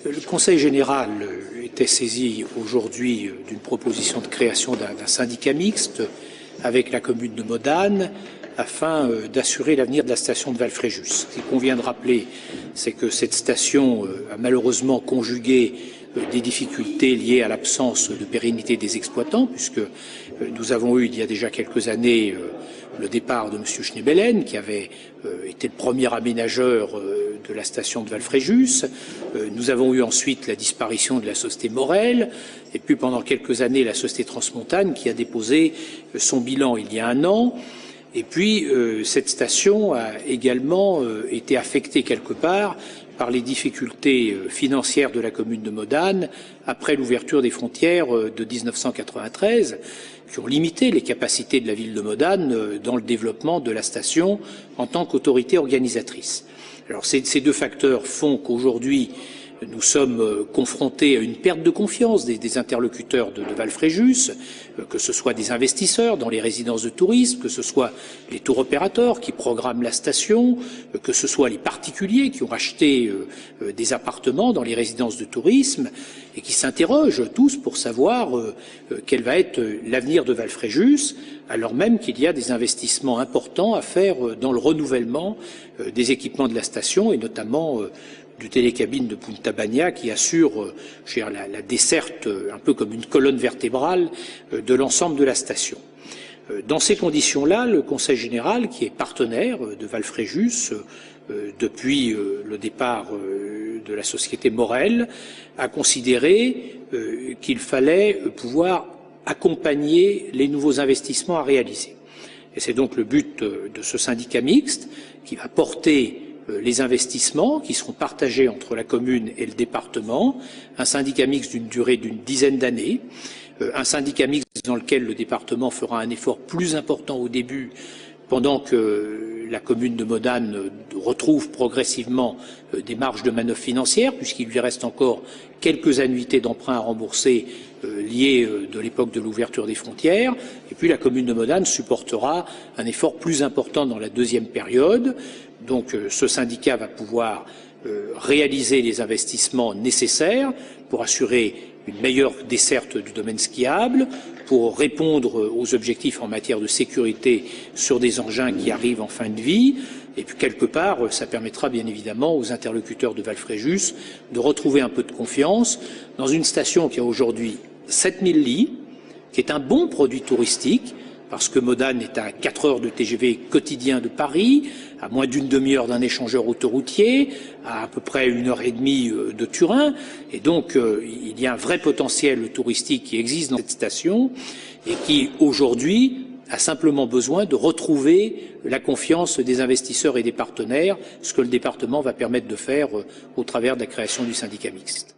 Le Conseil général était saisi aujourd'hui d'une proposition de création d'un syndicat mixte avec la commune de Modane afin d'assurer l'avenir de la station de Val-Fréjus. Ce qu'il convient de rappeler, c'est que cette station a malheureusement conjugué des difficultés liées à l'absence de pérennité des exploitants, puisque nous avons eu il y a déjà quelques années le départ de M. Schneebelen, qui avait été le premier aménageur de la station de Val-Fréjus. Nous avons eu ensuite la disparition de la société Morel, et puis pendant quelques années la société Transmontane, qui a déposé son bilan il y a un an. Et puis, cette station a également été affectée quelque part par les difficultés financières de la commune de Modane après l'ouverture des frontières de 1993, qui ont limité les capacités de la ville de Modane dans le développement de la station en tant qu'autorité organisatrice. Alors, ces deux facteurs font qu'aujourd'hui, nous sommes confrontés à une perte de confiance des interlocuteurs de Val-Fréjus, que ce soit des investisseurs dans les résidences de tourisme, que ce soit les tours opérateurs qui programment la station, que ce soit les particuliers qui ont acheté des appartements dans les résidences de tourisme et qui s'interrogent tous pour savoir quel va être l'avenir de Val-Fréjus, alors même qu'il y a des investissements importants à faire dans le renouvellement des équipements de la station et notamment du télécabine de Punta Bagna qui assure la desserte un peu comme une colonne vertébrale de l'ensemble de la station. Dans ces conditions-là, le Conseil général, qui est partenaire de Val-Fréjus depuis le départ de la société Morel, a considéré qu'il fallait pouvoir accompagner les nouveaux investissements à réaliser. Et c'est donc le but de ce syndicat mixte qui va porter les investissements qui seront partagés entre la commune et le département, un syndicat mixte d'une durée d'une dizaine d'années, un syndicat mixte dans lequel le département fera un effort plus important au début pendant que la commune de Modane retrouve progressivement des marges de manœuvre financières, puisqu'il lui reste encore quelques annuités d'emprunt à rembourser liées de l'époque de l'ouverture des frontières. Et puis la commune de Modane supportera un effort plus important dans la deuxième période. Donc ce syndicat va pouvoir réaliser les investissements nécessaires pour assurer une meilleure desserte du domaine skiable, pour répondre aux objectifs en matière de sécurité sur des engins qui arrivent en fin de vie. Et puis, quelque part, ça permettra bien évidemment aux interlocuteurs de Val-Fréjus de retrouver un peu de confiance dans une station qui a aujourd'hui 7000 lits, qui est un bon produit touristique, parce que Modane est à 4 heures de TGV quotidien de Paris, à moins d'une demi-heure d'un échangeur autoroutier, à peu près 1h30 de Turin. Et donc, il y a un vrai potentiel touristique qui existe dans cette station et qui, aujourd'hui, a simplement besoin de retrouver la confiance des investisseurs et des partenaires, ce que le département va permettre de faire au travers de la création du syndicat mixte.